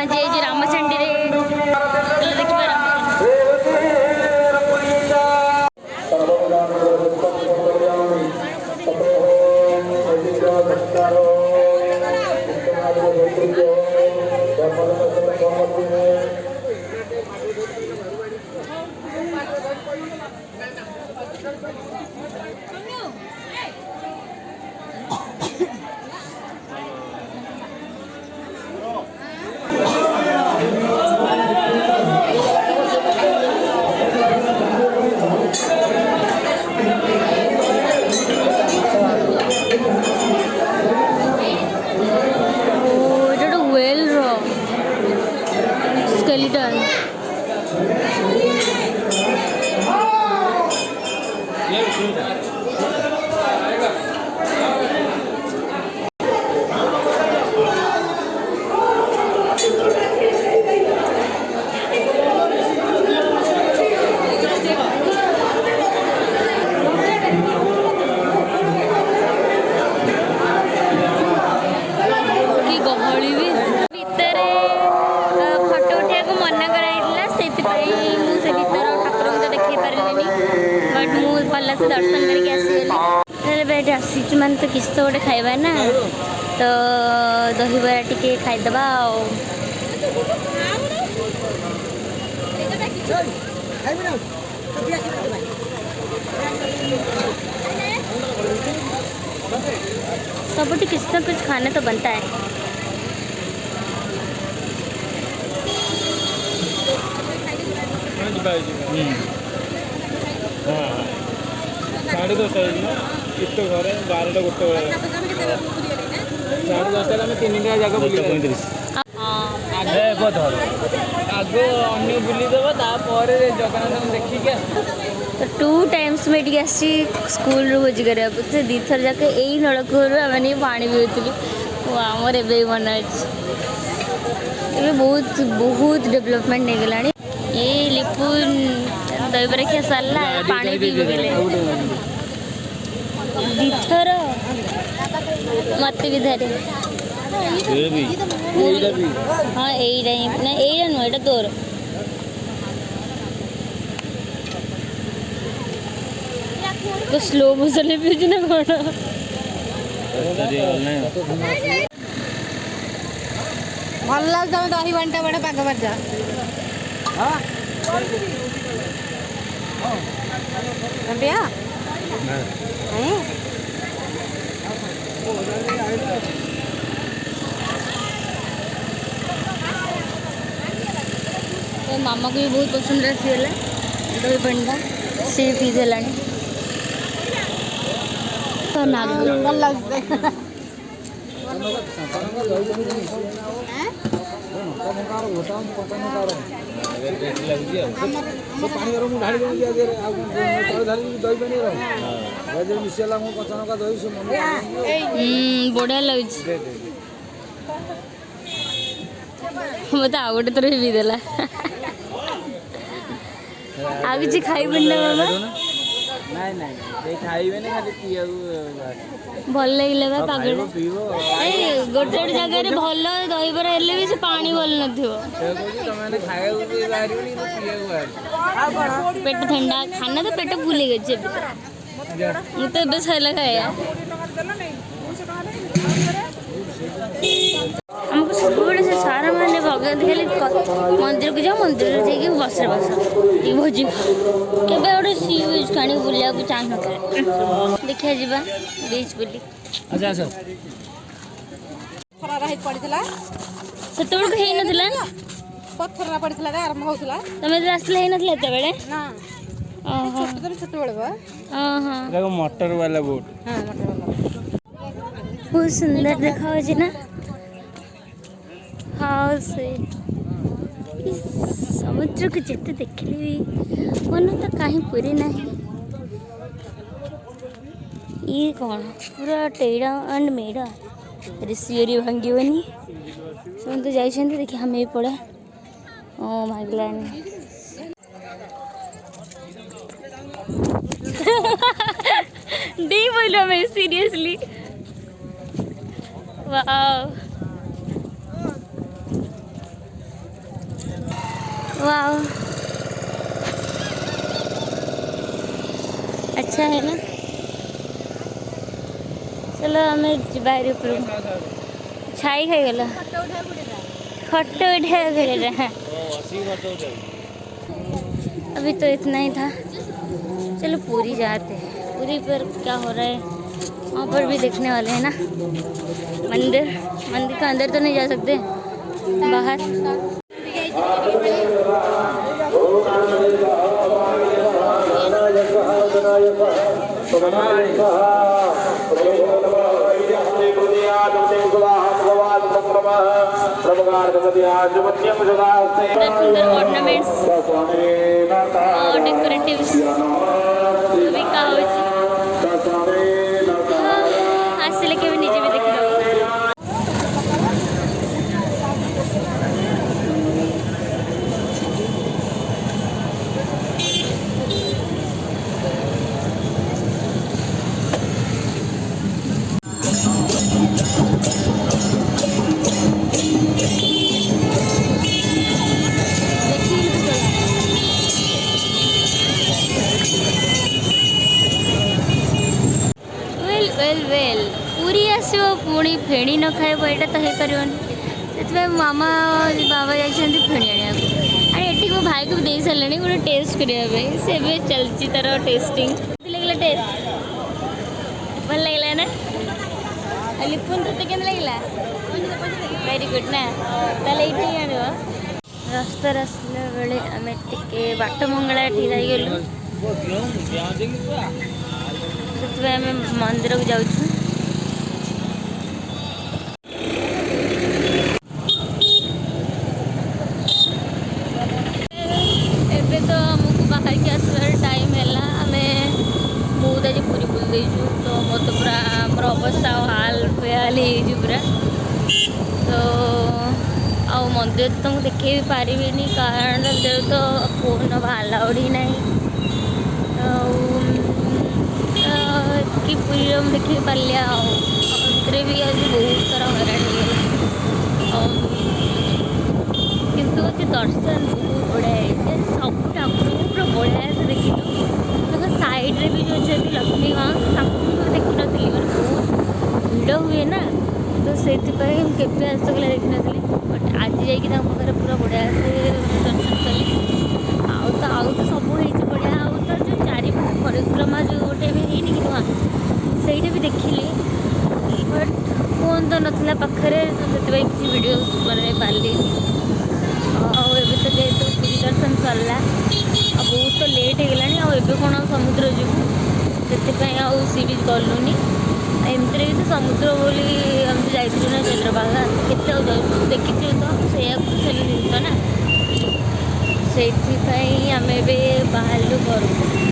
आज ये जो रामचंडी रे देखिए skeleton. से दर्शन करके आसगली बेट आसी मान तो किस गोटे खाइबा ना तो दहीबरा टिके खाईदबा सब किस ना कुछ खाने तो बनता है। साढ़े 10 इतो घर 12टा गोटे 10:30 आम 3टा जगह बुले आग अन्न बुलीदेव जगन्नाथ देखिए तो 2 टाइम्स में स्कूल रू भोजी कर दी थर जाक यही नलकूर आम पानी पीऊँ आमर ए मन अच्छे बहुत बहुत डेवलपमेंट हो गला ये लिपु दहीबरा खिया सारा पानी पी गले दीथर मत भी धरे हाँ यही ना यही नुह ये तोर तो स्लो मोशन पीछे ना कौन भल लगे तुम दही बंटा बड़े पाग बजा तो मामा को भी बहुत पसंद आसीगला दही बंटा सी पी देला तो बढ़िया लगे मत आ गए थर पी देला आ कि खाइबन ना मामा भल लगे पाग गोटे गोटे जगह भल दहीबरा हेल्ले भी से पानी भल न पेट ठंडा खाना तो पेट फुल गए मुझे तो सैला खाया हमको सब से सारा मैंने भगवान खाली मंदिर को जाओ मंदिर जाइए बस बस भोजी के गोटे सी बीच खानी बुलिया चाह न देखिए जीवा बीच बुली अच्छा अच्छा से पत्थर पड़ता आरंभ होता तुम आसले होते बेले छोट बड़े मोटर वाला बोट बहुत सुंदर देखा ना हाँ से समुद्र को जिते देखले भी मन तो कहीं पूरी ना ये कौन पूरा टेढ़ा एंड मेढ़ा ऋषि भांगनी से तो जाइए देखिए हमें भी पड़ा ओ भागलानी डी बोलो मैं सीरियसली वाह वाह, अच्छा है ना। चलो आम बाहर ऊपर छाई खाई गला खट उठा। अभी तो इतना ही था। चलो पूरी जाते हैं। पूरी पर क्या हो रहा है वहाँ पर भी देखने वाले हैं ना। मंदिर मंदिर के अंदर तो नहीं जा सकते, बाहर। सुंदर ऑर्नामेंट्स और डेकोरेटिव्स भी का हाथ से लेके भी नीचे भी देख रहा हूँ। वेल पूरी आसो पुणी फेणी न खाइब यहाँ तो हो पार से मामा बाबा जाइए फेणी आने एटी मो भाई को भी दे सारे गोटे टेस्ट करने से भी चलती तार टेस्टिंग लगे टेस्ट भल लगे ना। लिपुन तुझे के लगे वेरी गुड ना ताले ये आण रास्ता आसला बेले आम टे बाट मंगला गलु से आम मंदिर को जाऊँ। एबे तो आमको बाहर के आसबार टाइम है आम बहुत आज पूरी बुल देचु तो मत पूरा आमर अवस्था हाल बेहाल हो पूरा तो आ मंदिर तो मुझे देखे भी पारि कारण तो फोन अलाउड ही ना कि पूरी देखे पारे आउे भी आज बहुत सारा हैरान किंतु दर्शन बहुत बढ़िया है सब ठाकुर पूरा बढ़िया से देखिलु साइड रे भी जो अच्छे लक्ष्मी माँ देखी नी बहुत भिड़ हुए ना तो से केवे आज तक देखी नी बट आज जाकि पूरा बढ़िया से दर्शन कली तो सब बढ़िया तो जो चारिपट परिक्रमा जो गोटे भी है नुआ से भी देखिली बट फोन तो नाला पाखे तो से किसी वीडियो बन पारे आबे तो जेहतु पूरी दर्शन सरला बहुत तो लेट हो गला एबे कौन समुद्र जीवु से सी बीच गलुनी एमती भी तो समुद्र बोली आम जाइलु ना चंद्रभागा केते देखी तो से जिन ना से आम बाहर घर